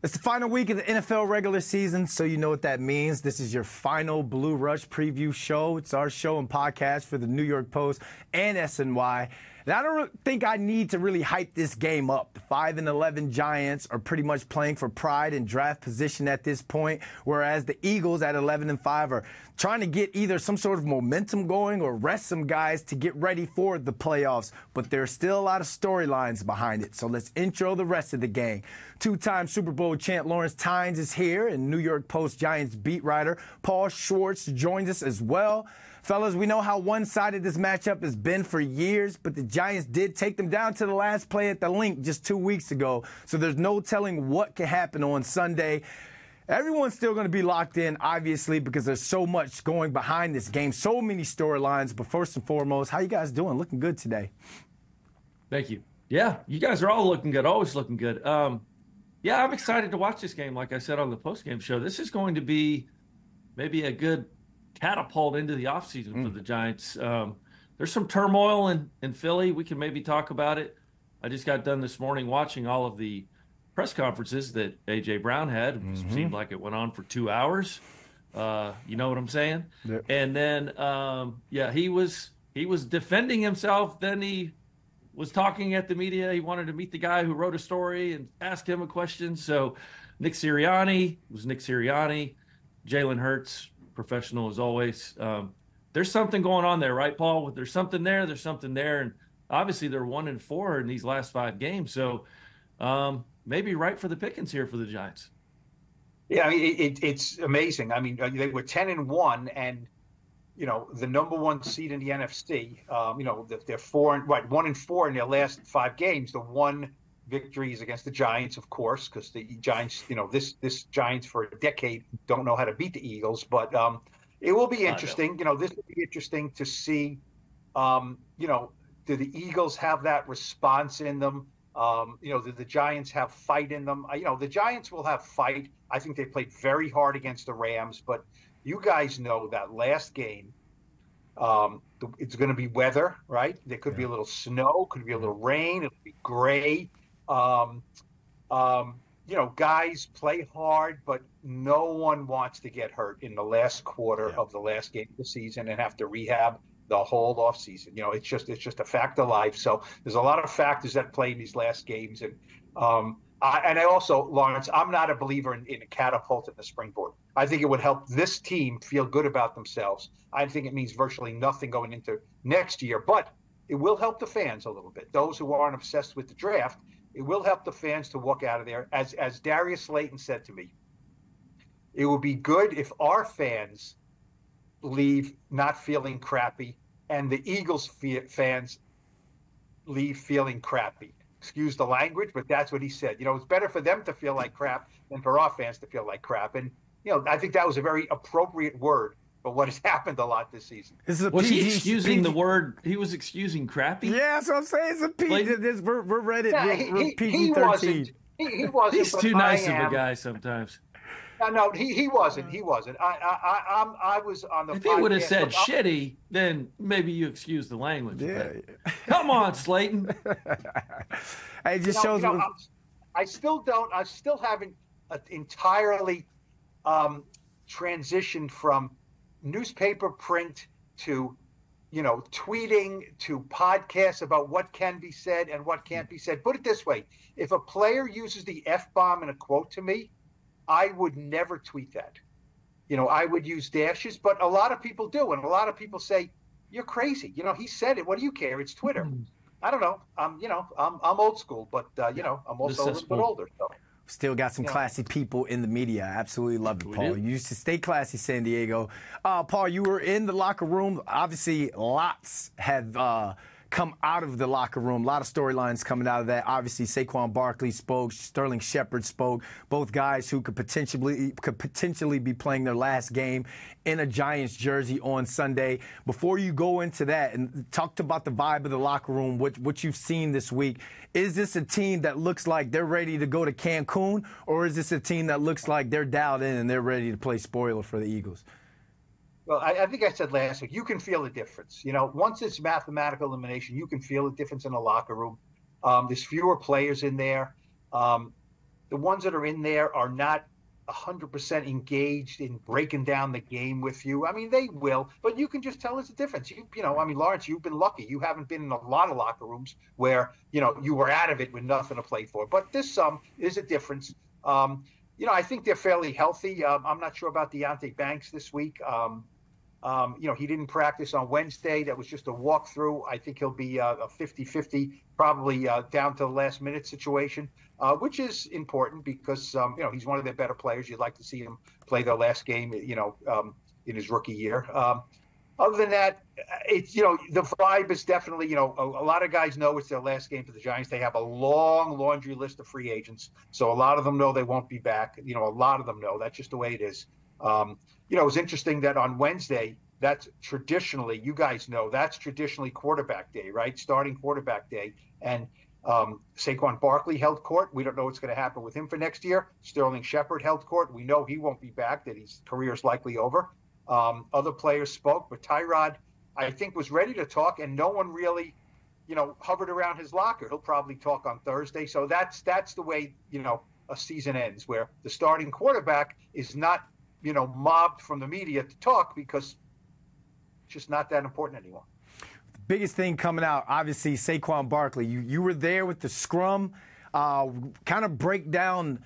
It's the final week of the NFL regular season, so you know what that means. This is your final Blue Rush preview show. It's our show and podcast for the New York Post and SNY. And I don't think I need to really hype this game up. The 5-11 Giants are pretty much playing for pride and draft position at this point, whereas the Eagles at 11-5 are trying to get either some sort of momentum going or rest some guys to get ready for the playoffs. But there's still a lot of storylines behind it. So let's intro the rest of the gang. Two-time Super Bowl champ Lawrence Tynes is here, and New York Post Giants beat writer Paul Schwartz joins us as well. Fellas, we know how one-sided this matchup has been for years, but the Giants did take them down to the last play at the Link just 2 weeks ago, so there's no telling what can happen on Sunday. Everyone's still going to be locked in, obviously, because there's so much going behind this game, so many storylines. But first and foremost, how you guys doing? Looking good today. Thank you. Yeah, you guys are all looking good, always looking good. Yeah, I'm excited to watch this game. Like I said on the postgame show, this is going to be maybe a good catapult into the offseason for the Giants. There's some turmoil in Philly. We can maybe talk about it. I just got done this morning watching all of the press conferences that A.J. Brown had. It seemed like it went on for 2 hours. You know what I'm saying? Yep. And then, he was defending himself. Then he was talking at the media. He wanted to meet the guy who wrote a story and ask him a question. So Nick Sirianni, Jalen Hurts, professional as always. There's something going on there, right, Paul? There's something there. And obviously they're 1-4 in these last 5 games. So maybe right for the pickings here for the Giants. Yeah, I mean, it's amazing. I mean, they were 10-1, and the number 1 seed in the NFC. They're 1-4 in their last 5 games. The one victory is against the Giants, of course, because the Giants, this Giants for a decade don't know how to beat the Eagles. But it will be interesting. This will be interesting to see. Do the Eagles have that response in them? Do the Giants have fight in them? The Giants will have fight. I think they played very hard against the Rams, but you guys know that last game, it's going to be weather, right? There could be a little snow, could be a little rain, it'll be gray. Guys play hard, but no one wants to get hurt in the last quarter of the last game of the season and have to rehab the whole offseason. It's just a fact of life. So there's a lot of factors that play in these last games. And I also, Lawrence, I'm not a believer in a catapult and a springboard. I think it would help this team feel good about themselves. I think it means virtually nothing going into next year, but it will help the fans a little bit. Those who aren't obsessed with the draft, it will help the fans to walk out of there. As Darius Slayton said to me, it would be good if our fans leave not feeling crappy and the Eagles fans leave feeling crappy. Excuse the language, but that's what he said. It's better for them to feel like crap than for our fans to feel like crap. And, I think that was a very appropriate word for what has happened a lot this season. Was he excusing the word? He was excusing crappy? Yeah, that's what I'm saying. It's a PG. We're Reddit. We're PG-13. He wasn't. He's too nice of a guy sometimes. No, he wasn't. He wasn't. I was on the. If he would have said shitty, then maybe you excuse the language. Yeah. Come on, Slayton. It just shows. I still haven't entirely transitioned from newspaper print to, tweeting to podcasts about what can be said and what can't be said. Put it this way: if a player uses the F-bomb in a quote to me, I would never tweet that. I would use dashes, but a lot of people do. And a lot of people say, you're crazy. He said it. What do you care? It's Twitter. I don't know. I'm old school, but, I'm also a little bit older. So. Still got some classy people in the media. I absolutely love it, Paul. You used to stay classy, San Diego. Paul, you were in the locker room. Obviously, lots have come out of the locker room. A lot of storylines coming out of that. Obviously, Saquon Barkley spoke. Sterling Shepard spoke. Both guys who could potentially be playing their last game in a Giants jersey on Sunday. Before you go into that and talk about the vibe of the locker room, what you've seen this week, is this a team that looks like they're ready to go to Cancun, or is this a team that looks like they're dialed in and they're ready to play spoiler for the Eagles? Well, I think I said last week, you can feel the difference. Once it's mathematical elimination, you can feel the difference in the locker room. There's fewer players in there. the ones that are in there are not 100% engaged in breaking down the game with you. I mean, they will, but you can just tell there's a difference. I mean, Lawrence, you've been lucky. You haven't been in a lot of locker rooms where, you were out of it with nothing to play for. But this is a difference. I think they're fairly healthy. I'm not sure about Deonte Banks this week. He didn't practice on Wednesday. That was just a walkthrough. I think he'll be a 50-50, probably down to the last minute situation, which is important because, he's one of their better players. You'd like to see him play their last game, in his rookie year. Other than that, it's, the vibe is definitely, a lot of guys know it's their last game for the Giants. They have a long laundry list of free agents. So a lot of them know they won't be back. A lot of them know. That's just the way it is. It was interesting that on Wednesday, that's traditionally, you guys know, that's traditionally quarterback day, right? Starting quarterback day. And Saquon Barkley held court. We don't know what's going to happen with him for next year. Sterling Shepard held court. We know he won't be back, that his career is likely over. Other players spoke, but Tyrod, I think, was ready to talk, and no one really, hovered around his locker. He'll probably talk on Thursday. So that's the way, a season ends, where the starting quarterback is not, mobbed from the media to talk because it's just not that important anymore. The biggest thing coming out, obviously, Saquon Barkley. You were there with the scrum. Kind of break down.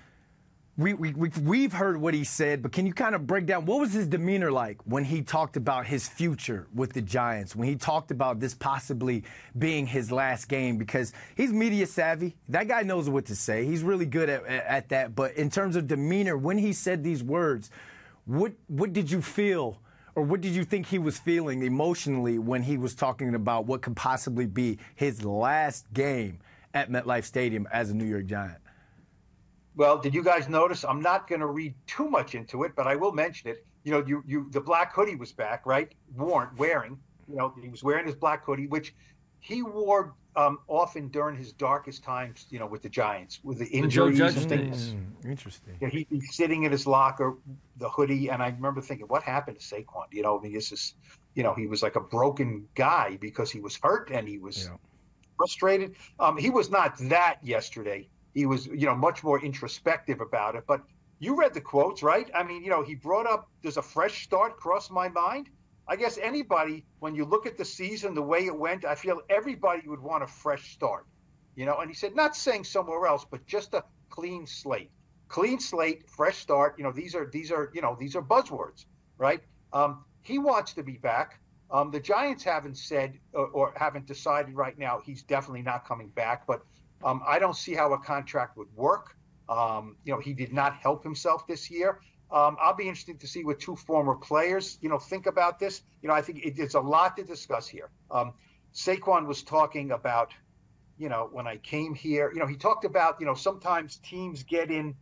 We've heard what he said, but can you kind of break down what was his demeanor like when he talked about his future with the Giants, when he talked about this possibly being his last game? Because he's media savvy. That guy knows what to say. He's really good at that. But in terms of demeanor, when he said these words, what did you feel, or what did you think he was feeling emotionally when he was talking about what could possibly be his last game at MetLife Stadium as a New York Giant? Well, did you guys notice? I'm not going to read too much into it, but I will mention it. The black hoodie was back, right? Wearing. He was wearing his black hoodie, which he wore often during his darkest times, with the Giants, with the injuries and things. Interesting. He'd be sitting in his locker, the hoodie, and I remember thinking, what happened to Saquon? This is, he was like a broken guy because he was hurt and he was frustrated. He was not that yesterday. He was, much more introspective about it. But you read the quotes, right? I mean, he brought up, does a fresh start cross my mind? I guess anybody, when you look at the season, the way it went, I feel everybody would want a fresh start, and he said, not saying somewhere else, but just a clean slate, fresh start. These are buzzwords, right? He wants to be back. The Giants haven't said or haven't decided right now. He's definitely not coming back, but I don't see how a contract would work. He did not help himself this year. I'll be interested to see what two former players, think about this. I think it's a lot to discuss here. Saquon was talking about, when I came here, he talked about, sometimes teams get in,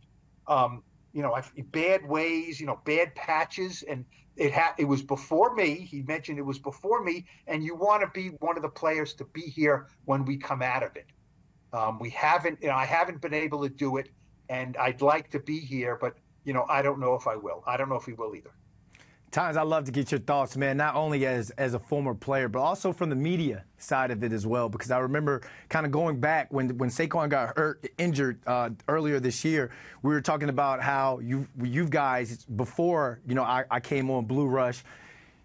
bad ways, bad patches, and it was before me. He mentioned it was before me, and you want to be one of the players to be here when we come out of it. We haven't, I haven't been able to do it, and I'd like to be here, but I don't know if I will. I don't know if he will either. Tynes, I'd love to get your thoughts, man, not only as a former player, but also from the media side of it as well, because I remember kind of going back when Saquon got injured earlier this year, we were talking about how you guys, before, I came on Blue Rush,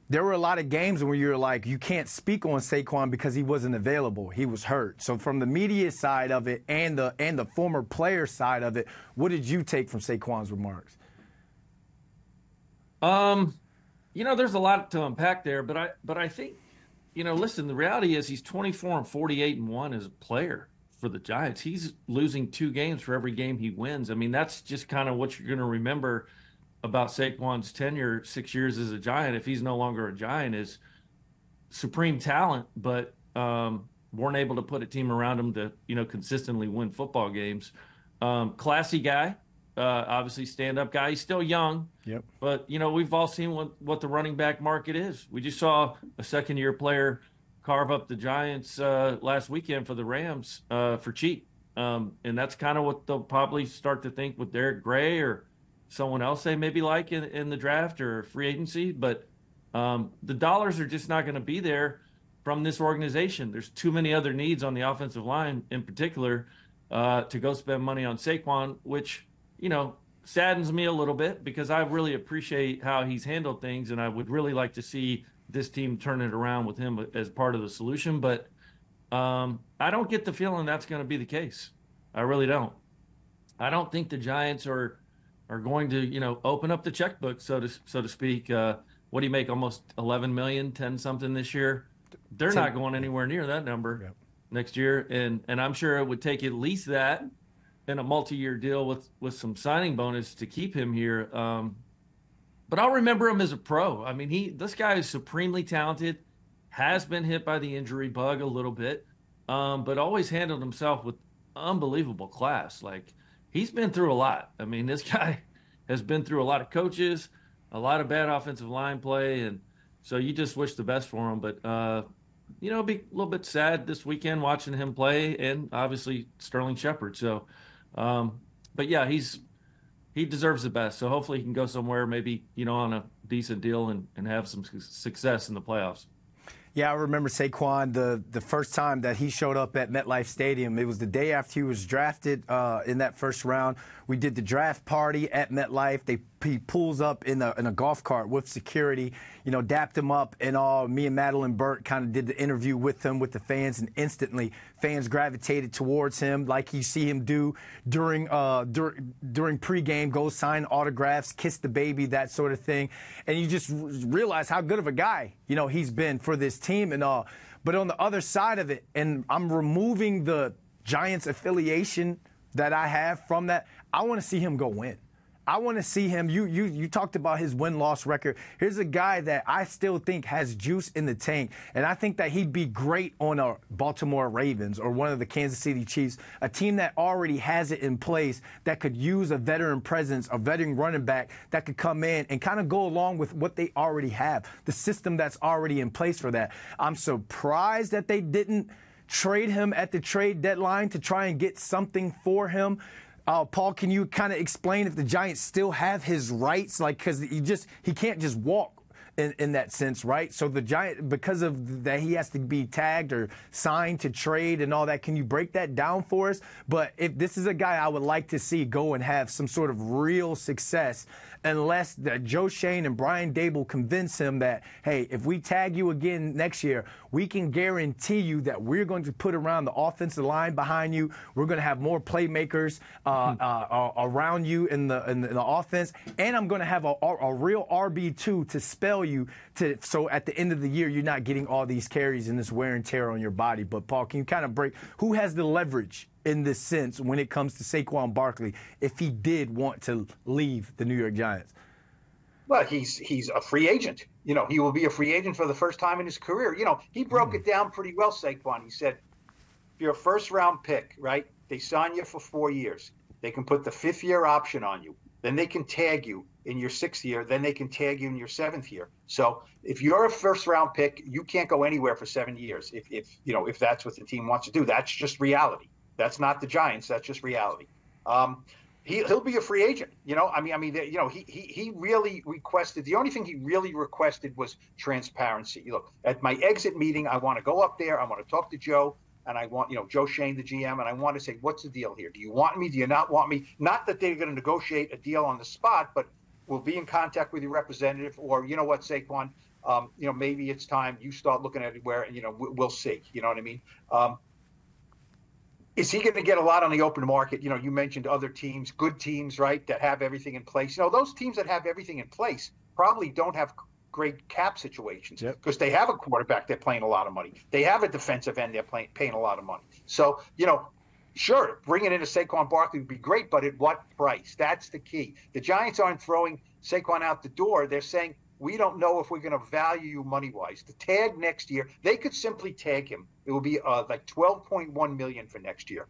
there were a lot of games where you were like, you can't speak on Saquon because he wasn't available. He was hurt. So from the media side of it and the former player side of it, what did you take from Saquon's remarks? There's a lot to unpack there, but I think, listen, the reality is he's 24-48-1 as a player for the Giants. He's losing 2 games for every game he wins. I mean, that's just kind of what you're going to remember about Saquon's tenure, 6 years as a Giant, if he's no longer a Giant, is supreme talent, but weren't able to put a team around him to, consistently win football games. Classy guy, obviously stand-up guy. He's still young, but, we've all seen what the running back market is. We just saw a second-year player carve up the Giants last weekend for the Rams for cheap. And that's kind of what they'll probably start to think with Derek Gray or someone else they maybe like in the draft or free agency. But the dollars are just not going to be there from this organization. There's too many other needs on the offensive line in particular to go spend money on Saquon, which saddens me a little bit because I really appreciate how he's handled things, and I would really like to see this team turn it around with him as part of the solution. But I don't get the feeling that's going to be the case. I really don't. I don't think the Giants are going to, open up the checkbook, so to speak. What do you make? Almost 11 million, 10 something this year. They're not going anywhere near that number next year, and I'm sure it would take at least that in a multi-year deal with some signing bonus to keep him here. But I'll remember him as a pro. I mean, this guy is supremely talented, has been hit by the injury bug a little bit, but always handled himself with unbelievable class. Like, he's been through a lot. I mean, this guy has been through a lot of coaches, a lot of bad offensive line play, and so you just wish the best for him. But, it'll be a little bit sad this weekend watching him play, and obviously Sterling Shepard. So, but yeah, he deserves the best. So hopefully he can go somewhere, maybe, on a decent deal and have some success in the playoffs. Yeah, I remember Saquon, the first time that he showed up at MetLife Stadium. It was the day after he was drafted in that first round. We did the draft party at MetLife. He pulls up in a golf cart with security, dapped him up and all. Me and Madeline Burt kind of did the interview with him, with the fans, and instantly fans gravitated towards him like you see him do during pregame, go sign autographs, kiss the baby, that sort of thing. And you just realize how good of a guy, he's been for this team and all. But on the other side of it, and I'm removing the Giants affiliation that I have from that, I want to see him go win. I want to see him. You talked about his win-loss record. Here's a guy that I still think has juice in the tank, and I think that he'd be great on a Baltimore Ravens or one of the Kansas City Chiefs, a team that already has it in place that could use a veteran presence, a veteran running back that could come in and kind of go along with what they already have, the system that's already in place for that. I'm surprised that they didn't trade him at the trade deadline to try and get something for him. Paul, can you kind of explain if the Giants still have his rights? Like, because he can't just walk in that sense, right? So the Giant, because of that, he has to be tagged or signed to trade and all that. Can you break that down for us? But if this is a guy I would like to see go and have some sort of real success, unless that Joe Shane and Brian Dable convince him that, hey, if we tag you again next year, we can guarantee you that we're going to put around the offensive line behind you. We're going to have more playmakers around you in the offense, and I'm going to have a real RB2 to spell you so at the end of the year you're not getting all these carries and this wear and tear on your body. But Paul, can you kind of break who has the leverage in this sense when it comes to Saquon Barkley if he did want to leave the New York Giants? Well, he's a free agent. He will be a free agent for the first time in his career. He broke it down pretty well, Saquon. He said, if you're a first-round pick, right, they sign you for 4 years. They can put the fifth-year option on you. Then they can tag you in your sixth year. Then they can tag you in your seventh year. So if you're a first-round pick, you can't go anywhere for 7 years if that's what the team wants to do. That's just reality. That's not the Giants. That's just reality. He'll be a free agent. He really requested. The only thing he really requested was transparency. Look, at my exit meeting, I want to go up there. I want to talk to Joe, and I want Joe Shane, the GM, and I want to say, what's the deal here? Do you want me? Do you not want me? Not that they're going to negotiate a deal on the spot, but we'll be in contact with your representative. Or you know what, Saquon, maybe it's time you start looking at it where we'll see. You know what I mean? Is he going to get a lot on the open market? You mentioned other teams, good teams, right, that have everything in place. Those teams that have everything in place probably don't have great cap situations because they have a quarterback they're paying a lot of money. They have a defensive end they're paying a lot of money. So, sure, bringing in a Saquon Barkley would be great, but at what price? That's the key. The Giants aren't throwing Saquon out the door. They're saying, we don't know if we're going to value you money-wise. The tag next year, they could simply tag him. It will be like $12.1 million for next year.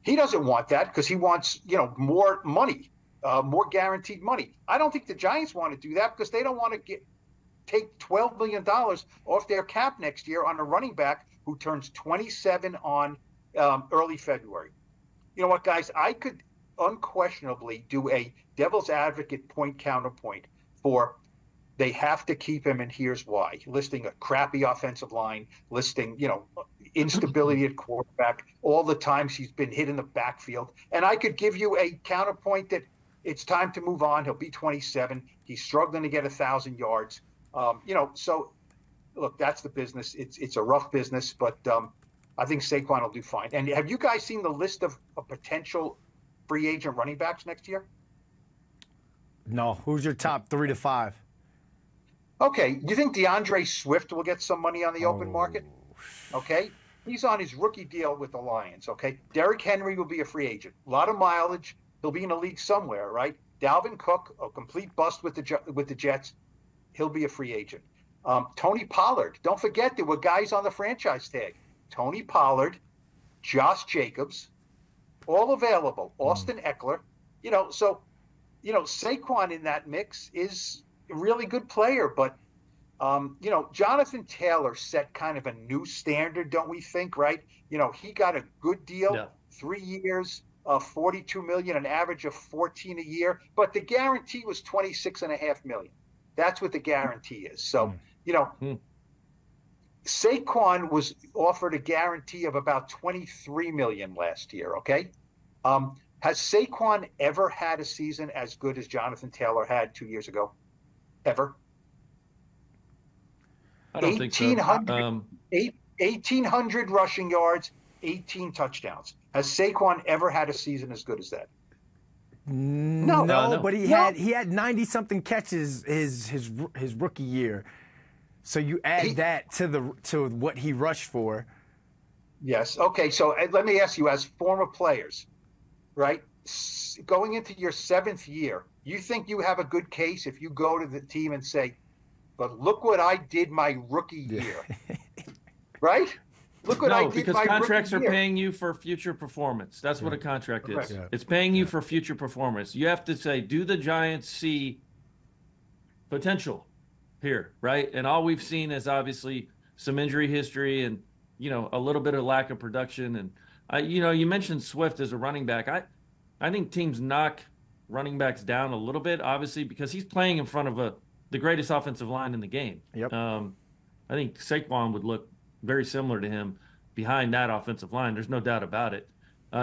He doesn't want that because he wants, more money, more guaranteed money. I don't think the Giants want to do that because they don't want to take $12 million off their cap next year on a running back who turns 27 on early February. You know what, guys? I could unquestionably do a devil's advocate counterpoint for they have to keep him, and here's why. Listing a crappy offensive line, listing, instability at quarterback, all the times he's been hit in the backfield. And I could give you a counterpoint that it's time to move on. He'll be 27. He's struggling to get 1,000 yards. So look, that's the business. It's a rough business, but I think Saquon will do fine. And have you guys seen the list of potential free agent running backs next year? No. Who's your top 3 to 5? Okay. You think DeAndre Swift will get some money on the open market? Okay. He's on his rookie deal with the Lions. Okay. Derrick Henry will be a free agent. A lot of mileage. He'll be in a league somewhere, right? Dalvin Cook, a complete bust with the Jets. He'll be a free agent. Tony Pollard. Don't forget there were guys on the franchise tag. Tony Pollard, Josh Jacobs, all available. Austin Eckler. Saquon in that mix is a really good player, but Jonathan Taylor set kind of a new standard, don't we think, right? He got a good deal, 3 years, $42 million, an average of 14 a year, but the guarantee was $26.5 million. That's what the guarantee is. So, Saquon was offered a guarantee of about $23 million last year. Okay. Has Saquon ever had a season as good as Jonathan Taylor had 2 years ago? Ever? I don't think so. 1,800 rushing yards, 18 touchdowns. Has Saquon ever had a season as good as that? No, but he had 90 something catches his rookie year. So you add that to what he rushed for. Yes. Okay. So let me ask you, as former players, right, going into your 7th year, you think you have a good case if you go to the team and say, "But look what I did my rookie year," right? Look what I did because my contracts rookie are year. paying you for future performance. That's what a contract is. Yeah. It's paying you for future performance. You have to say, do the Giants see potential here, right? And all we've seen is obviously some injury history and, a little bit of lack of production. And, you mentioned Swift as a running back. I think teams knock running backs down a little bit, obviously, because he's playing in front of the greatest offensive line in the game. Yep. I think Saquon would look very similar to him behind that offensive line. There's no doubt about it.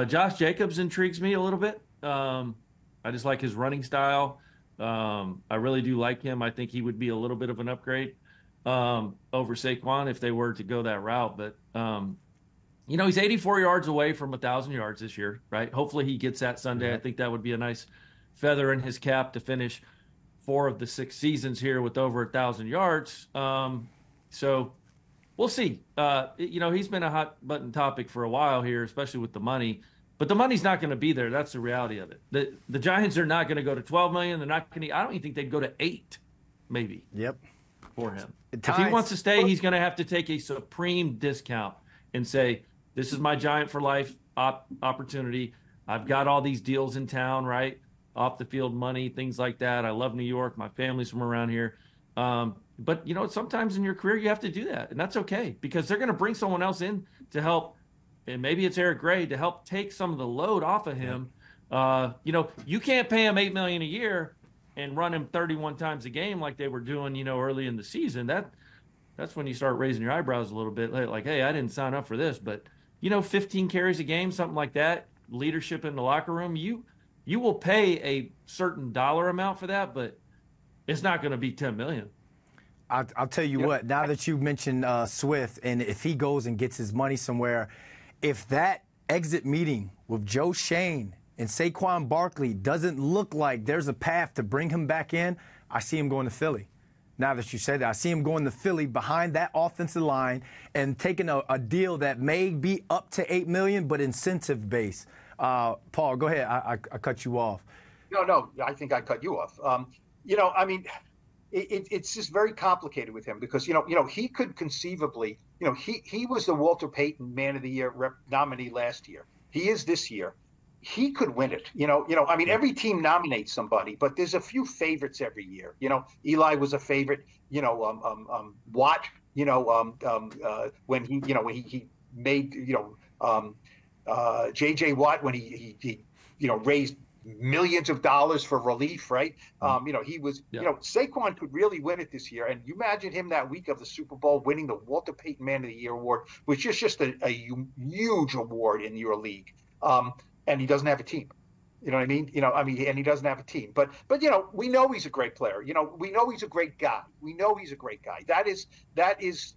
Josh Jacobs intrigues me a little bit. I just like his running style. I really do like him. I think he would be a little bit of an upgrade over Saquon if they were to go that route. But, he's 84 yards away from 1,000 yards this year, right? Hopefully he gets that Sunday. Yeah. I think that would be a nice feather in his cap to finish 4 of the 6 seasons here with over 1,000 yards. So we'll see. He's been a hot button topic for a while here, especially with the money. But the money's not going to be there. That's the reality of it. The Giants are not going to go to $12 million. They're not going to. I don't even think they'd go to $8 million, maybe. Yep. For him. If Tynes, he wants to stay, he's going to have to take a supreme discount and say, "This is my Giant for life opportunity. I've got all these deals in town, right? Off the field money, things like that. I love New York. My family's from around here." But sometimes in your career you have to do that, and that's okay because they're going to bring someone else in to help. And maybe it's Eric Gray to help take some of the load off of him. You can't pay him $8 million a year and run him 31 times a game like they were doing, early in the season. That's when you start raising your eyebrows a little bit, like, hey, I didn't sign up for this. But 15 carries a game, something like that, leadership in the locker room. You will pay a certain dollar amount for that, but it's not going to be $10 million. I'll tell you what. Now that you mentioned Swift, and if he goes and gets his money somewhere. If that exit meeting with Joe Shane and Saquon Barkley doesn't look like there's a path to bring him back in, I see him going to Philly. Now that you said that, I see him going to Philly behind that offensive line and taking a deal that may be up to $8 million, but incentive-based. Paul, go ahead. I cut you off. No, I think I cut you off. It's just very complicated with him because he could conceivably he was the Walter Payton Man of the Year nominee last year. He is this year. He could win it. Every team nominates somebody, but there's a few favorites every year. Eli was a favorite. Watt. When he made J.J. Watt when he raised millions of dollars for relief, right? He was, Saquon could really win it this year. And you imagine him that week of the Super Bowl winning the Walter Payton Man of the Year award, which is just a huge award in your league. And he doesn't have a team. You know what I mean? And he doesn't have a team. But we know he's a great player. We know he's a great guy. We know he's a great guy. That is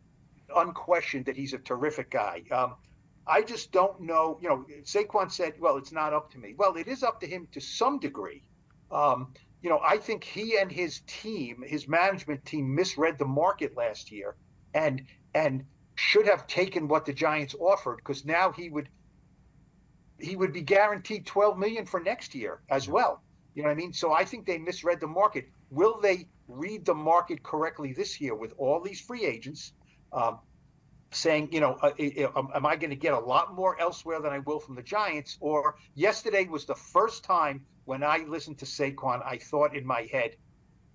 unquestioned that he's a terrific guy. I just don't know. Saquon said, "Well, it's not up to me." Well, it is up to him to some degree. I think he and his team, his management team, misread the market last year, and should have taken what the Giants offered, because now he would be guaranteed $12 million for next year as well. You know what I mean? So I think they misread the market. Will they read the market correctly this year with all these free agents saying, am I going to get a lot more elsewhere than I will from the Giants? Or yesterday was the first time when I listened to Saquon, I thought in my head,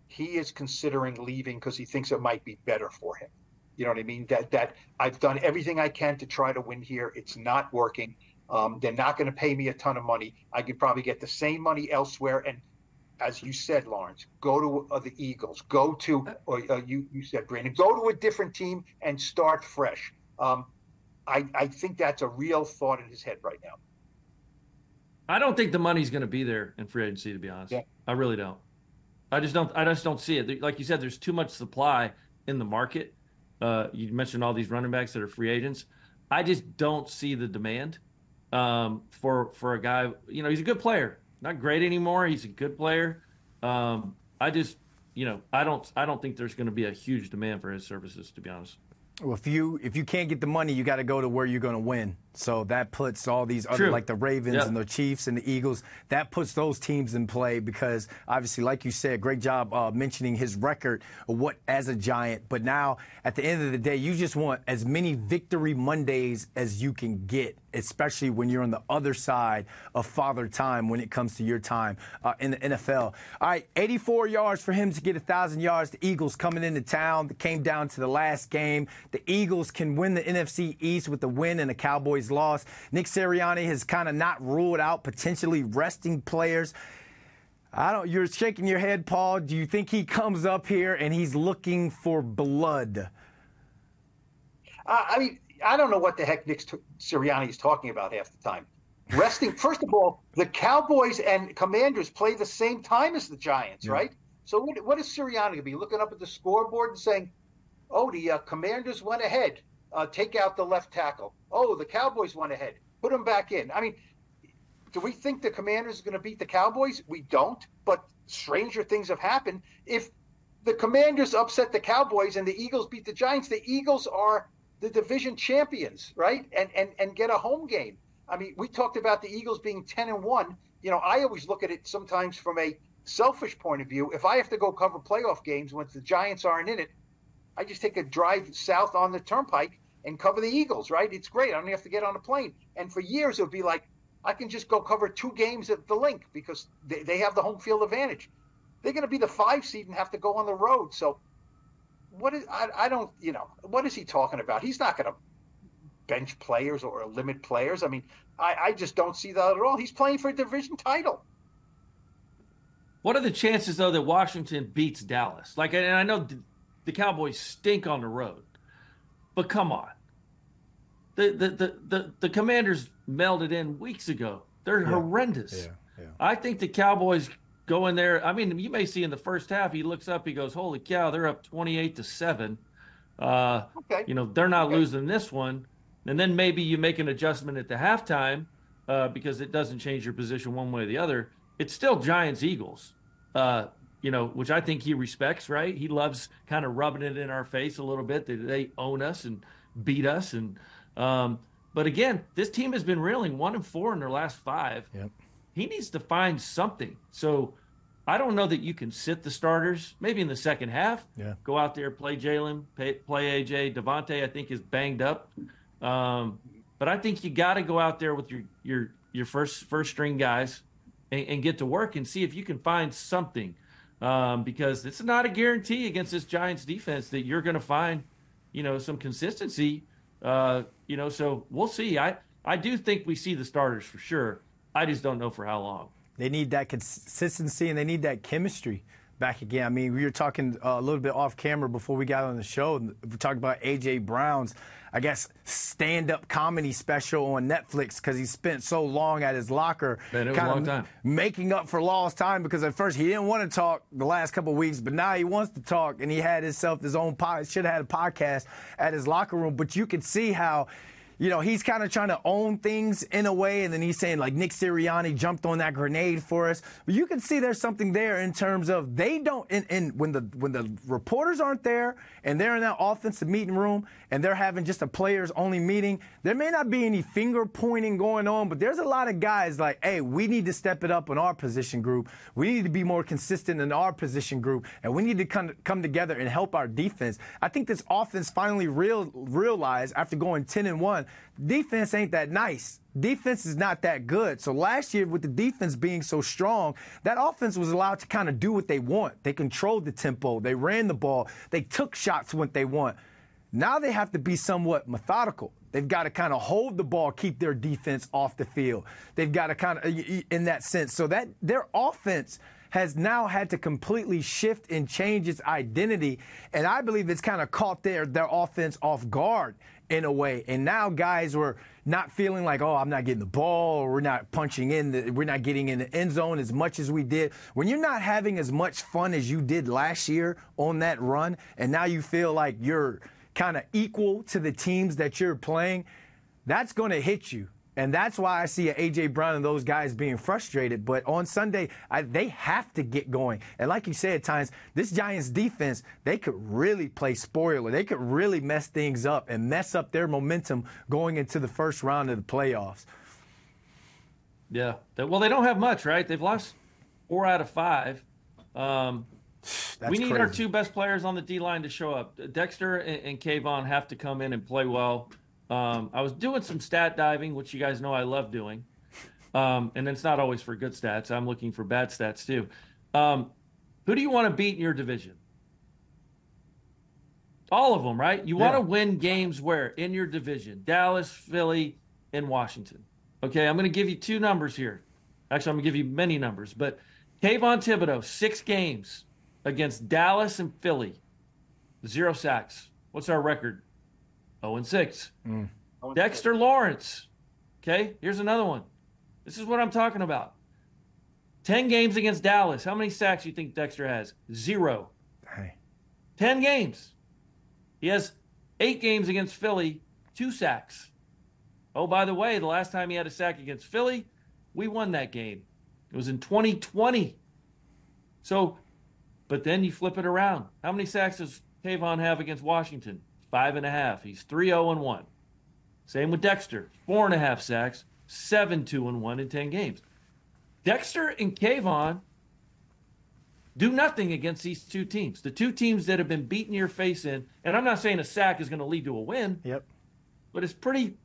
he is considering leaving because he thinks it might be better for him. You know what I mean? That I've done everything I can to try to win here. It's not working. They're not going to pay me a ton of money. I could probably get the same money elsewhere. And as you said, Lawrence, go to the Eagles. Go to, or you said, Brandon, go to a different team and start fresh. I think that's a real thought in his head right now. I don't think the money's going to be there in free agency, to be honest. Yeah. I really don't. I just don't see it. Like you said, there's too much supply in the market. You mentioned all these running backs that are free agents. I just don't see the demand for a guy. He's a good player. Not great anymore. He's a good player. I don't think there's going to be a huge demand for his services, to be honest. Well, if you can't get the money, you got to go to where you're going to win. So that puts all these other, like the Ravens and the Chiefs and the Eagles, that puts those teams in play because obviously, like you said, great job mentioning his record as a Giant. But now, at the end of the day, you just want as many victory Mondays as you can get, especially when you're on the other side of Father Time when it comes to your time in the NFL. All right, 84 yards for him to get 1,000 yards. The Eagles coming into town. It came down to the last game. The Eagles can win the NFC East with the win and the Cowboys loss. Nick Sirianni has kind of not ruled out potentially resting players. You're shaking your head, Paul. Do you think he comes up here and he's looking for blood? I don't know what the heck Nick Sirianni is talking about half the time. Resting, first of all, the Cowboys and Commanders play the same time as the Giants, right? So what is Sirianni going to be looking up at the scoreboard and saying, oh, the Commanders went ahead, take out the left tackle. Oh, the Cowboys went ahead, put them back in. Do we think the Commanders are going to beat the Cowboys? We don't, but stranger things have happened. If the Commanders upset the Cowboys and the Eagles beat the Giants, the Eagles are the division champions, right? And get a home game. We talked about the Eagles being 10-1. I always look at it sometimes from a selfish point of view. If I have to go cover playoff games when the Giants aren't in it, I just take a drive south on the turnpike and cover the Eagles, right? It's great. I don't have to get on a plane. And for years, it would be like, I can just go cover 2 games at the Link because they have the home field advantage. They're going to be the 5 seed and have to go on the road. So what is he talking about? He's not going to bench players or limit players. I just don't see that at all. He's playing for a division title. What are the chances, though, that Washington beats Dallas? And I know the Cowboys stink on the road, but come on. The Commanders melded in weeks ago. They're horrendous. Yeah. I think the Cowboys go in there. You may see in the first half, he looks up, he goes, holy cow, they're up 28-7. They're not losing this one. And then maybe you make an adjustment at the halftime because it doesn't change your position one way or the other. It's still Giants-Eagles, which I think he respects, right? He loves kind of rubbing it in our face a little bit that they own us and beat us. But again, this team has been reeling 1-4 in their last 5. Yep. He needs to find something. So I don't know that you can sit the starters. Maybe in the second half, go out there, play Jalen, play AJ. Devontae, I think, is banged up. But I think you got to go out there with your first string guys and get to work and see if you can find something. Because it's not a guarantee against this Giants defense that you're going to find, some consistency. So we'll see. I do think we see the starters for sure. I just don't know for how long. They need that consistency and they need that chemistry back again. I mean, we were talking a little bit off camera before we got on the show. We talked about A.J. Brown's, I guess, stand-up comedy special on Netflix because he spent so long at his locker. Man, it was a long time. Making up for lost time because at first he didn't want to talk the last couple of weeks, but now he wants to talk, and he had his own should have had a podcast at his locker room. But you could see how, you know, he's kind of trying to own things in a way, and then he's saying, like, Nick Sirianni jumped on that grenade for us. But you can see there's something there in terms of they don't, and when the reporters aren't there and they're in that offensive meeting room and they're having just a players-only meeting, there may not be any finger-pointing going on, but there's a lot of guys like, hey, we need to step it up in our position group. We need to be more consistent in our position group, and we need to come together and help our defense. I think this offense finally realized after going 10-1, defense ain't that nice. Defense is not that good. So last year, with the defense being so strong, that offense was allowed to kind of do what they want. They controlled the tempo. They ran the ball. They took shots when they want. Now they have to be somewhat methodical. They've got to kind of hold the ball, keep their defense off the field. They've got to kind of, in that sense, so that their offense has now had to completely shift and change its identity. And I believe it's kind of caught their offense off guard in a way. And now guys were not feeling like, oh, I'm not getting the ball, or we're not punching in, we're not getting in the end zone as much as we did. When you're not having as much fun as you did last year on that run, and now you feel like you're kind of equal to the teams that you're playing, that's going to hit you. And that's why I see A.J. Brown and those guys being frustrated. But on Sunday, they have to get going. And like you said, Tynes, this Giants defense, they could really play spoiler. They could really mess things up and mess up their momentum going into the first round of the playoffs. Yeah. Well, they don't have much, right? They've lost 4 out of 5. We need our 2 best players on the D-line to show up. Dexter and Kayvon have to come in and play well. I was doing some stat diving, which you guys know I love doing. And it's not always for good stats. I'm looking for bad stats too. Who do you want to beat in your division? All of them, right? You want to win games where? In your division. Dallas, Philly, and Washington. Okay, I'm going to give you 2 numbers here. Actually, I'm going to give you many numbers. But Kayvon Thibodeau, 6 games against Dallas and Philly. 0 sacks. What's our record? 0-6. Dexter Lawrence. Okay, here's another one. This is what I'm talking about. 10 games against Dallas. How many sacks do you think Dexter has? 0. Hey. 10 games. He has 8 games against Philly, 2 sacks. Oh, by the way, the last time he had a sack against Philly, we won that game. It was in 2020. So, but then you flip it around. How many sacks does Kayvon have against Washington? 5.5. He's 3-0-1. Same with Dexter. 4.5 sacks, 7-2-1 in 10 games. Dexter and Kayvon do nothing against these 2 teams. The 2 teams that have been beating your face in, and I'm not saying a sack is going to lead to a win. Yep. But it's pretty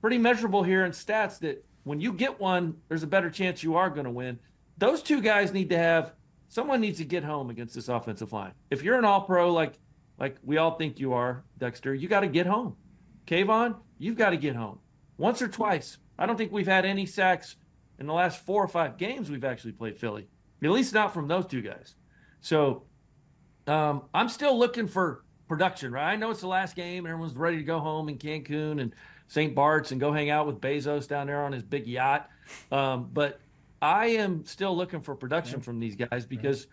measurable here in stats that when you get one, there's a better chance you are going to win. Those 2 guys need to have, someone needs to get home against this offensive line. If you're an all-pro like we all think you are, Dexter, you got to get home. Kayvon, you've got to get home. Once or twice. I don't think we've had any sacks in the last 4 or 5 games we've actually played Philly. At least not from those 2 guys. So I'm still looking for production, right? I know it's the last game and everyone's ready to go home in Cancun and St. Bart's and go hang out with Bezos down there on his big yacht. But I am still looking for production from these guys because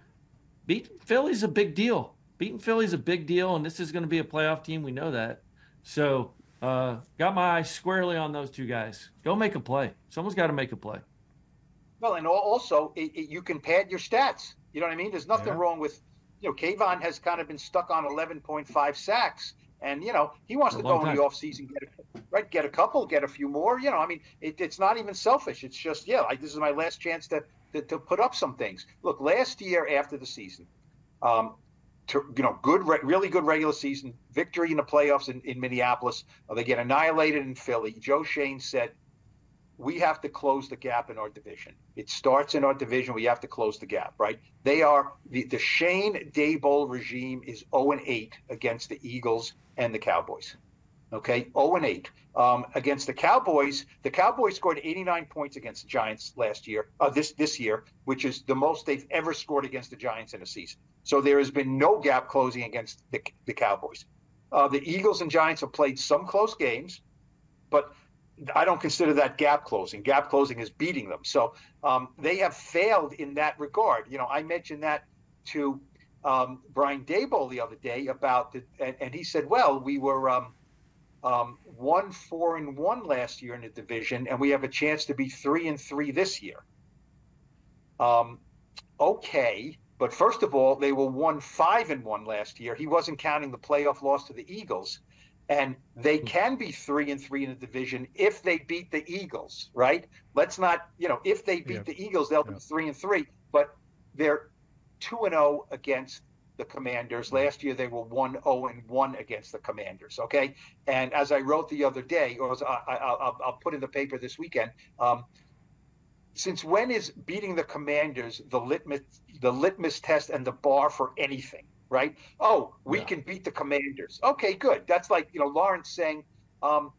beating Philly's a big deal. Beating Philly's a big deal, and this is going to be a playoff team. We know that. So got my eyes squarely on those 2 guys. Go make a play. Someone's got to make a play. Well, and also, you can pad your stats. You know what I mean? There's nothing wrong with, Kayvon has kind of been stuck on 11.5 sacks. And, he wants to go in the offseason, get a couple, get a few more. I mean, it's not even selfish. It's just, this is my last chance to put up some things. Look, last year after the season, really good regular season victory in the playoffs in Minneapolis. They get annihilated in Philly. Joe Shane said, we have to close the gap in our division. It starts in our division. We have to close the gap, right? They are the Shane Daboll regime is 0-8 against the Eagles and the Cowboys. Okay, 0-8 against the Cowboys. The Cowboys scored 89 points against the Giants last year, this year, which is the most they've ever scored against the Giants in a season. So there has been no gap closing against the Cowboys. The Eagles and Giants have played some close games, but I don't consider that gap closing. Gap closing is beating them. So they have failed in that regard. I mentioned that to Brian Daboll the other day and he said, well, we were 1-4-1 last year in the division, and we have a chance to be 3-3 this year. Okay, but first of all, they were 1-5-1 last year. He wasn't counting the playoff loss to the Eagles, and they can be 3-3 in the division if they beat the Eagles, right? Let's not, if they beat the Eagles, they'll be 3-3, but they're 2-0 against the Commanders. Last year they were 1-0-1 against the Commanders. Okay, and as I wrote the other day, or I'll put in the paper this weekend. Since when is beating the Commanders the litmus test and the bar for anything? Right? Oh, we can beat the Commanders. Okay, good. That's like Lawrence saying, I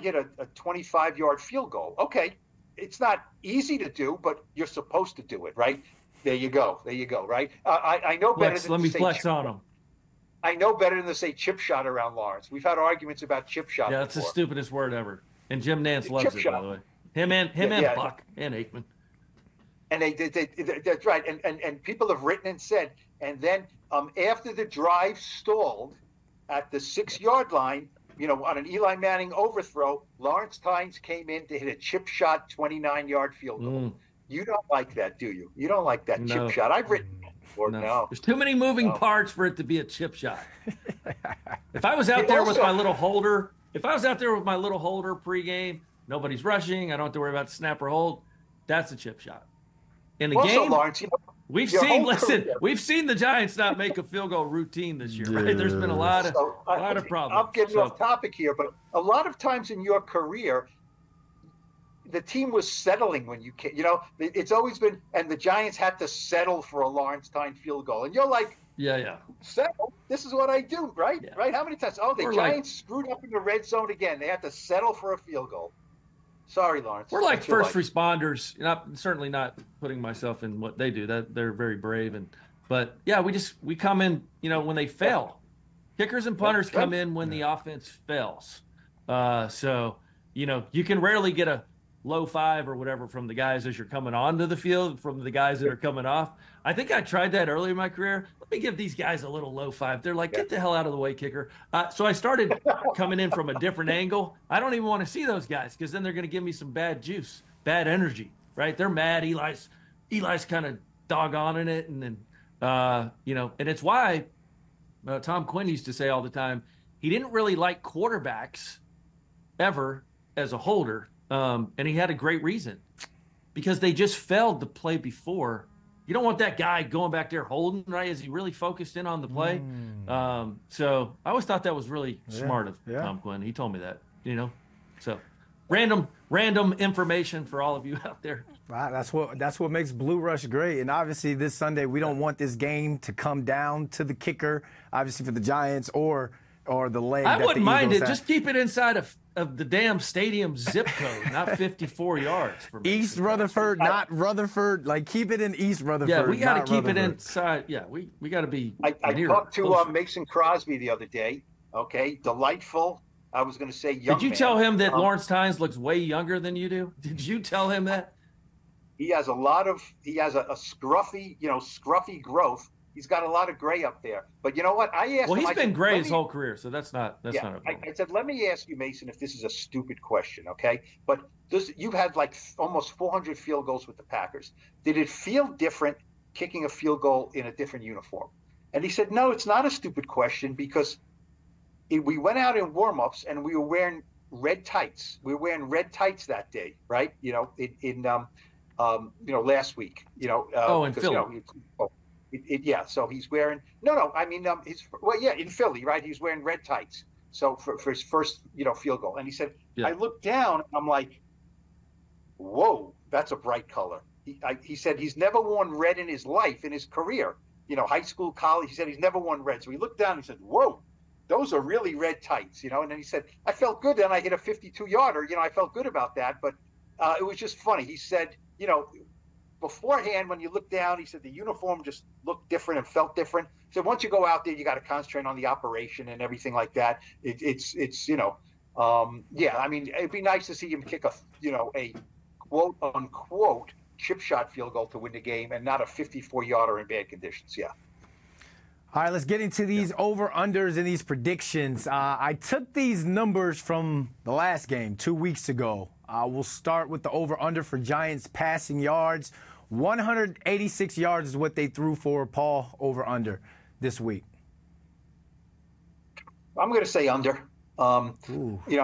hit a 25-yard field goal. Okay, it's not easy to do, but you're supposed to do it, right? There you go, right? I know better than let me to say flex on him. I know better than to say chip shot around Lawrence. We've had arguments about chip shot. Yeah, that's before. the stupidest word ever. And Jim Nance loves chip it, shot. by the way. Him and Buck and Aikman. And that's right. And people have written and said, and then after the drive stalled at the 6-yard line, on an Eli Manning overthrow, Lawrence Tynes came in to hit a chip shot 29-yard field goal. You don't like that, do you? You don't like that chip shot. I've written before. No. There's too many moving parts for it to be a chip shot. If I was out there with my little holder pregame, nobody's rushing, I don't have to worry about snap or hold, that's a chip shot. In the game, Lawrence, we've seen the Giants not make a field goal routine this year, right? There's been a lot of problems. I'm getting off topic here, but a lot of times in your career, the team was settling when you came. It's always been, and the Giants had to settle for a Lawrence Tynes field goal, and you're like, settle. This is what I do, right? Yeah. Right? How many times? Oh, the Giants screwed up in the red zone again. They had to settle for a field goal. Sorry, Lawrence. We're like first responders. Certainly not putting myself in what they do. That they're very brave, but we come in. When they fail, kickers and punters come in when the offense fails. So you can rarely get a low 5 or whatever from the guys as you're coming onto the field, from the guys that are coming off. I think I tried that early in my career. Let me give these guys a little low 5. They're like, get the hell out of the way, kicker. So I started coming in from a different angle. I don't even want to see those guys because then they're going to give me some bad juice, bad energy, right? They're mad. Eli's kind of doggoning it. And then, and it's why Tom Quinn used to say all the time, he didn't really like quarterbacks ever as a holder. And he had a great reason because they just failed to play before. You don't want that guy going back there holding, right? Is he really focused in on the play? So I always thought that was really smart of Tom Quinn. He told me that, so random information for all of you out there. Wow, that's what makes Blue Rush great. And obviously this Sunday, we don't want this game to come down to the kicker, obviously for the Giants or the leg. I wouldn't mind it. Just keep it inside of the damn stadium zip code, not 54 yards. For East Rutherford, not Rutherford. Like, keep it in East Rutherford. Yeah, we got to keep it inside. Yeah, we got to be. I talked to Mason Crosby the other day. Okay, delightful. I was going to say young. Did you tell him that Lawrence Tynes looks way younger than you do? Did you tell him that? He has a scruffy growth. He's got a lot of gray up there. But you know what? I asked him. Well, he's been gray his whole career, so that's not a problem. I said, let me ask you, Mason, if this is a stupid question, okay? But you've had like almost 400 field goals with the Packers. Did it feel different kicking a field goal in a different uniform? And he said, no, it's not a stupid question because we went out in warm-ups and we were wearing red tights. We were wearing red tights that day, right? Last week. In Philly. So he's wearing in Philly, right? He's wearing red tights. So for his first, field goal. And he said, I looked down and I'm like, whoa, that's a bright color. He said he's never worn red in his life, in his career, high school, college. He said he's never worn red. So he looked down and he said, whoa, those are really red tights, And then he said, I felt good. Then I hit a 52-yarder. I felt good about that. But it was just funny. He said, beforehand, when you look down, he said the uniform just looked different and felt different. So once you go out there, you got to concentrate on the operation and everything like that. It's I mean, it'd be nice to see him kick a quote unquote chip shot field goal to win the game and not a 54-yarder in bad conditions. Yeah. All right, let's get into these over-unders and these predictions. I took these numbers from the last game 2 weeks ago. We'll start with the over-under for Giants passing yards. 186 yards is what they threw for Paul over-under this week. I'm going to say under. I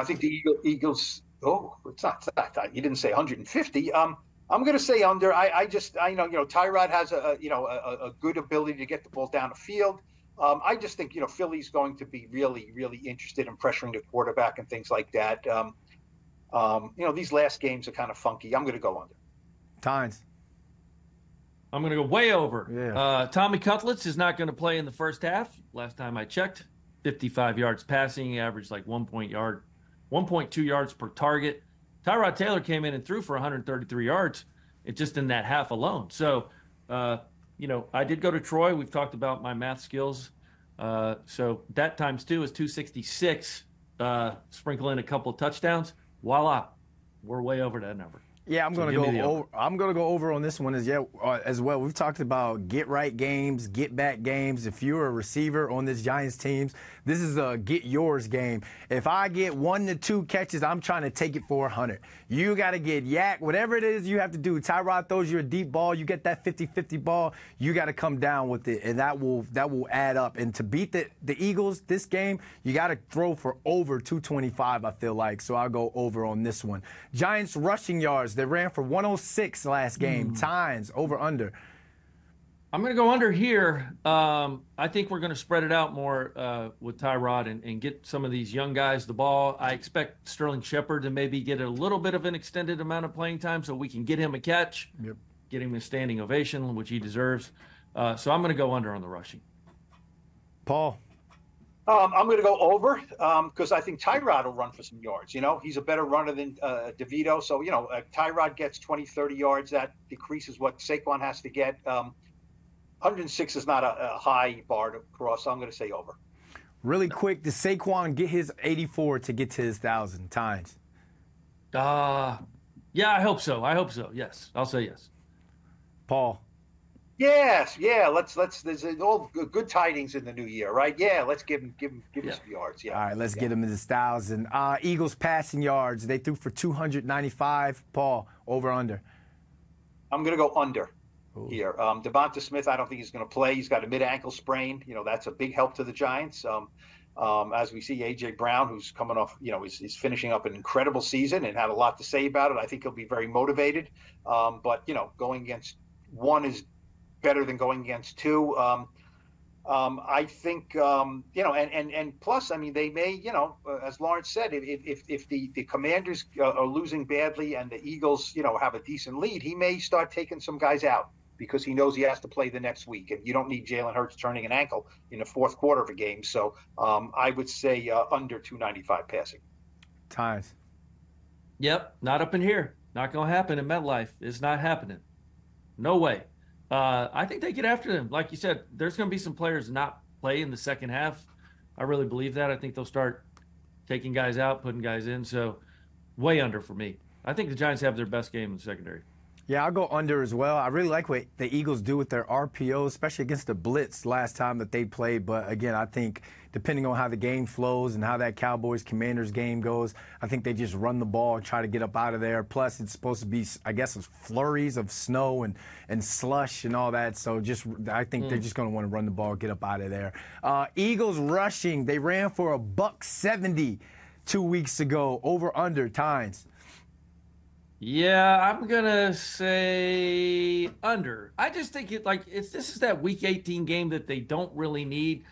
think the Eagles. Oh, it's not that. You didn't say 150. I'm going to say under. I know Tyrod has a good ability to get the ball down the field. I just think Philly's going to be really, really interested in pressuring the quarterback and things like that. These last games are kind of funky. I'm going to go under. Tynes. I'm going to go way over. Yeah. Tommy Cutlets is not going to play in the first half. Last time I checked, 55 yards passing. He averaged like 1.2 yards per target. Tyrod Taylor came in and threw for 133 yards just in that half alone. So, I did go to Troy. We've talked about my math skills. So that times 2 is 266. Sprinkle in a couple of touchdowns. Voila. We're way over that number. Yeah, I'm going to go over. I'm going to go over on this one as well. We've talked about get right games, get back games. If you're a receiver on this Giants team, this is a get yours game. If I get 1 to 2 catches, I'm trying to take it for 100. You got to get yak, whatever it is you have to do. Tyrod throws you a deep ball, you get that 50-50 ball, you got to come down with it, and that will add up. And to beat the Eagles this game, you got to throw for over 225, I feel like. So I'll go over on this one. Giants rushing yards. They ran for 106 last game. Tynes, over, under. I'm going to go under here. I think we're going to spread it out more with Tyrod and get some of these young guys the ball. I expect Sterling Shepard to maybe get a little bit of an extended amount of playing time so we can get him a catch, get him a standing ovation, which he deserves. So I'm going to go under on the rushing. Paul. I'm going to go over because I think Tyrod will run for some yards. He's a better runner than DeVito. So, Tyrod gets 20, 30 yards. That decreases what Saquon has to get. 106 is not a high bar to cross. So I'm going to say over. Really quick, does Saquon get his 84 to get to his 1,000 times? Yeah, I hope so. Yes, I'll say yes. Paul. Yes, yeah. Let's. There's all good tidings in the new year, right? Yeah, let's give him some yards. Yeah. All right, let's get him in his 1,000. Eagles passing yards. They threw for 295. Paul, over, under. I'm going to go under here. Devonta Smith, I don't think he's going to play. He's got a mid-ankle sprain. That's a big help to the Giants. As we see, A.J. Brown, who's coming off, is finishing up an incredible season and had a lot to say about it. I think he'll be very motivated. But going against one is better than going against 2. I think, and plus, I mean, they may, as Lawrence said, if the Commanders are losing badly and the Eagles, have a decent lead, he may start taking some guys out because he knows he has to play the next week. And you don't need Jalen Hurts turning an ankle in the fourth quarter of a game. So I would say under 295 passing. Tynes. Yep, not up in here. Not going to happen in MetLife. It's not happening. No way. I think they get after them. Like you said, there's going to be some players not play in the second half. I really believe that. I think they'll start taking guys out, putting guys in. So way under for me. I think the Giants have their best game in the secondary. Yeah, I'll go under as well. I really like what the Eagles do with their RPOs, especially against the blitz last time that they played. But, again, I think depending on how the game flows and how that Cowboys-Commanders game goes, I think they just run the ball and try to get up out of there. Plus, it's supposed to be, I guess, flurries of snow and slush and all that. So I think they're just going to want to run the ball, get up out of there. Eagles rushing. They ran for $170 2 weeks ago. Over, under, Tynes. Yeah, I'm going to say under. I just think this is that Week 18 game that they don't really need,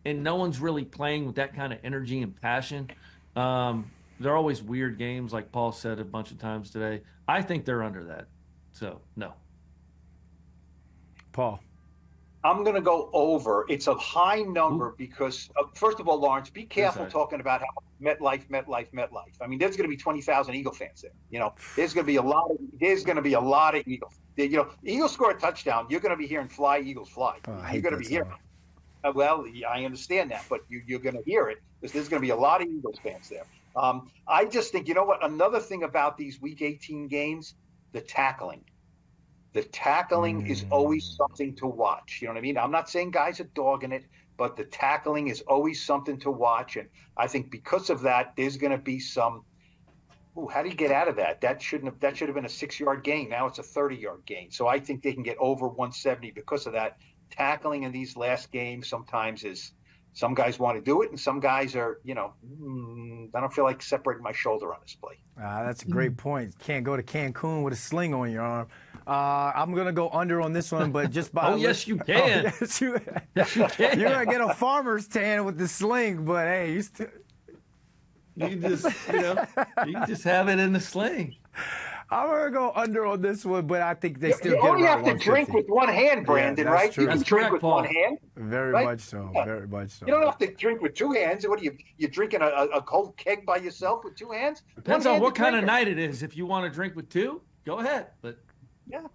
and no one's really playing with that kind of energy and passion. They're always weird games, like Paul said a bunch of times today. I think they're under that. So, no. Paul. I'm going to go over. It's a high number because, first of all, Lawrence, be careful talking about how MetLife. I mean, there's going to be 20,000 Eagle fans there. There's going to be a lot of Eagles. Eagles score a touchdown, you're going to be hearing "Fly, Eagles, fly." You're going to be hearing. Well, I understand that, but you're going to hear it because there's going to be a lot of Eagles fans there. I just think, another thing about these Week 18 games, the tackling. The tackling is always something to watch. You know what I mean? I'm not saying guys are dogging it, but the tackling is always something to watch. And I think because of that, there's going to be some. How do you get out of that? That should have been a 6-yard gain. Now it's a 30-yard gain. So I think they can get over 170 because of that. Tackling in these last games sometimes is. Some guys want to do it, and some guys are, I don't feel like separating my shoulder on this play. That's a great point. Can't go to Cancun with a sling on your arm. I'm going to go under on this one, but just by yes, you can. Yes, you can. You're going to get a farmer's tan with the sling, but hey, you can just have it in the sling. I'm going to go under on this one, but I think they still you get only have to 150. drink with one hand, Brandon, right? True. You can drink with one hand. Very right? much so. Yeah. Very much so. You don't have to drink with two hands. What are you drinking a cold keg by yourself with two hands? Depends on what kind of night it is. If you want to drink with two, go ahead. But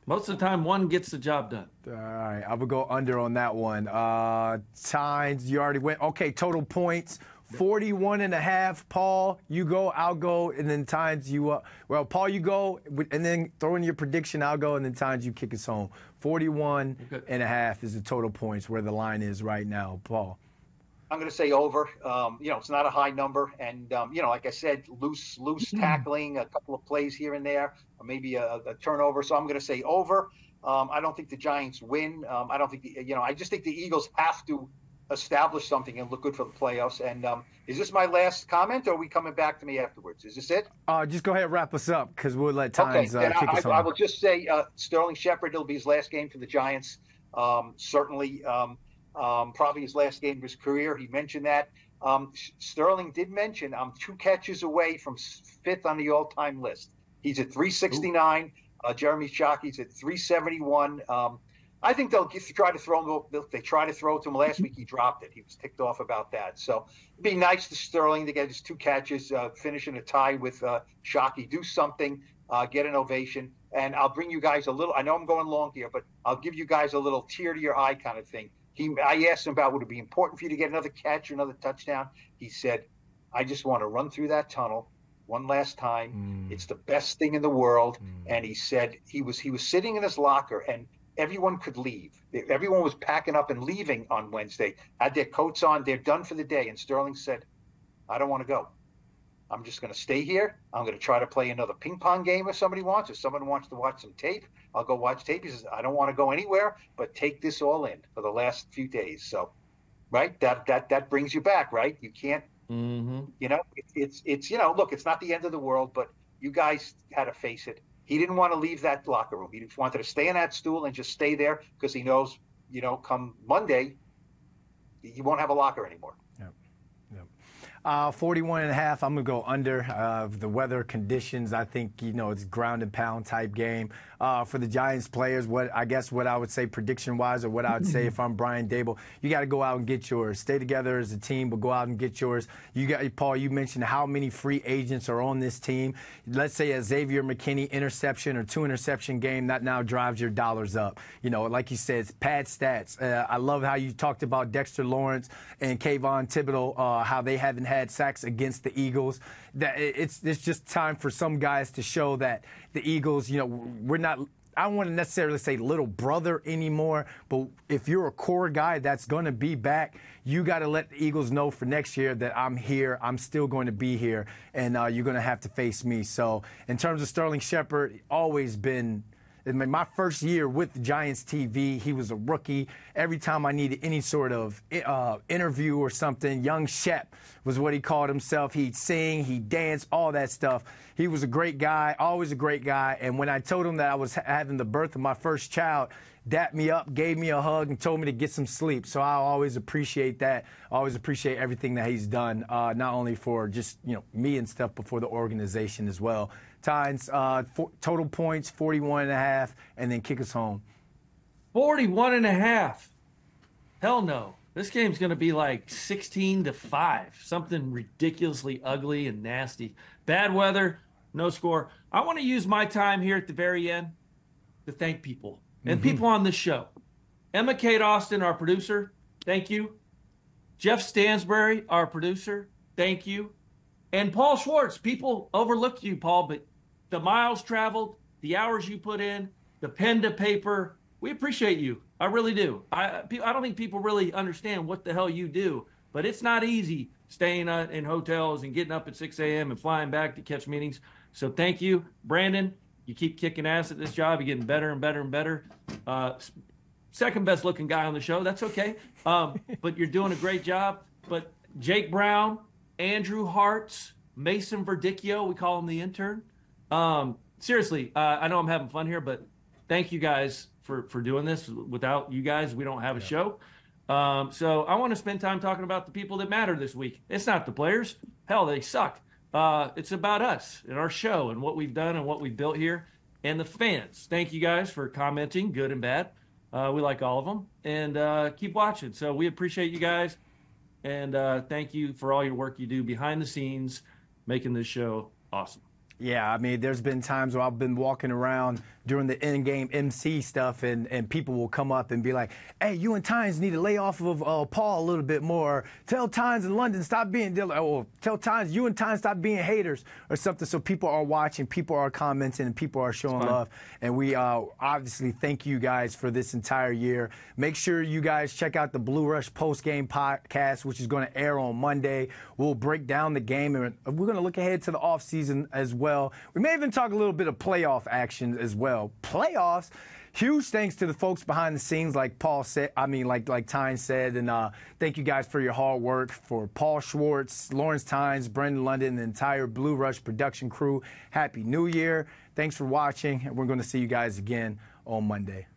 most of the time, one gets the job done. All right. I would go under on that one. Tynes, you already went. Okay, total points. 41.5. Paul, you go, I'll go, and then Tynes, you Paul, you go, and then throw in your prediction, I'll go, and then Tynes, you kick us home. 41.5 is the total points where the line is right now. Paul. I'm going to say over. It's not a high number, and like I said, loose tackling, a couple of plays here and there, or maybe a turnover. So I'm going to say over. I don't think the Giants win. I don't think I just think the Eagles have to establish something and look good for the playoffs. And is this my last comment, or are we coming back to me afterwards? Is this it? Just go ahead and wrap us up because we'll let Tynes kick us home. I will just say Sterling Shepard, it'll be his last game for the Giants. Certainly, probably his last game of his career. He mentioned that. Sterling did mention I'm 2 catches away from 5th on the all-time list. He's at 369. Jeremy Shockey's at 371. I think they'll try to throw him. They tried to throw it to him last week. He dropped it. He was ticked off about that. So it'd be nice to Sterling to get his 2 catches, finish in a tie with Shockey. Do something, get an ovation. And I'll bring you guys a little – I know I'm going long here, but I'll give you guys a little tear to your eye kind of thing. I asked him about would it be important for you to get another catch or another touchdown. He said, I just want to run through that tunnel one last time. It's the best thing in the world. And he said he was sitting in his locker and – everyone could leave. Everyone was packing up and leaving on Wednesday, had their coats on. They're done for the day. And Sterling said, I don't want to go. I'm just going to stay here. I'm going to try to play another ping pong game if somebody wants. If someone wants to watch some tape, I'll go watch tape. He says, I don't want to go anywhere, but take this all in for the last few days. So, right, that brings you back, right? You can't, it's look, it's not the end of the world, but you guys had to face it. He didn't want to leave that locker room. He just wanted to stay in that stool and just stay there because he knows, come Monday, he won't have a locker anymore. 41.5. I'm going to go under the weather conditions. I think, it's ground and pound type game. For the Giants players, what I would say prediction-wise or what I would say if I'm Brian Dable, you got to go out and get yours. Stay together as a team, but go out and get yours. Paul, you mentioned how many free agents are on this team. Let's say a Xavier McKinney interception or 2 interception game, that now drives your dollars up. Like you said, it's pad stats. I love how you talked about Dexter Lawrence and Kayvon Thibodeau, how they haven't had sacks against the Eagles. That it's just time for some guys to show that the Eagles, we're not, I don't want to necessarily say little brother anymore, but if you're a core guy that's going to be back, you got to let the Eagles know for next year that I'm here, I'm still going to be here, and you're going to have to face me. So in terms of Sterling Shepard, always been, in my first year with Giants TV, he was a rookie. Every time I needed any sort of interview or something, Young Shep was what he called himself. He'd sing, he'd dance, all that stuff. He was a great guy, always a great guy. And when I told him that I was having the birth of my first child, dapped me up, gave me a hug, and told me to get some sleep. So I always appreciate that. I always appreciate everything that he's done, not only for just me and stuff, but for the organization as well. Tynes, total points, 41.5, and then kick us home. 41.5. Hell no. This game's going to be like 16-5, something ridiculously ugly and nasty. Bad weather, no score. I want to use my time here at the very end to thank people and people on this show. Emma Kate Austin, our producer, thank you. Jeff Stansbury, our producer, thank you. And Paul Schwartz, people overlooked you, Paul, but the miles traveled, the hours you put in, the pen to paper, we appreciate you. I really do. I don't think people really understand what the hell you do, but it's not easy staying in hotels and getting up at 6 a.m. and flying back to catch meetings. So thank you. Brandon, you keep kicking ass at this job. You're getting better and better and better. Second best looking guy on the show. That's okay. But you're doing a great job. But Jake Brown, Andrew Hartz, Mason Verdicchio, we call him the intern. Seriously, I know I'm having fun here, but thank you guys for doing this. Without you guys, we don't have a show. So I want to spend time talking about the people that matter this week. It's not the players. Hell, they suck. It's about us and our show and what we've done and what we've built here. And the fans. Thank you guys for commenting, good and bad. We like all of them. And keep watching. So we appreciate you guys. And thank you for all your work you do behind the scenes, making this show awesome. Yeah, I mean, there's been times where I've been walking around during the in-game MC stuff, and people will come up and be like, hey, you and Tynes need to lay off of Paul a little bit more. Tell Tynes in London stop being, or tell Tynes, you and Tynes stop being haters or something. So people are watching, people are commenting, and people are showing love. And we obviously thank you guys for this entire year. Make sure you guys check out the Blue Rush post-game podcast, which is going to air on Monday. We'll break down the game, and we're going to look ahead to the offseason as well. We may even talk a little bit of playoff action as well. Playoffs, huge thanks to the folks behind the scenes, like Paul said. I mean, like Tynes said, and thank you guys for your hard work. For Paul Schwartz, Lawrence Tynes, Brendan London, and the entire Blue Rush production crew. Happy New Year! Thanks for watching, and we're going to see you guys again on Monday.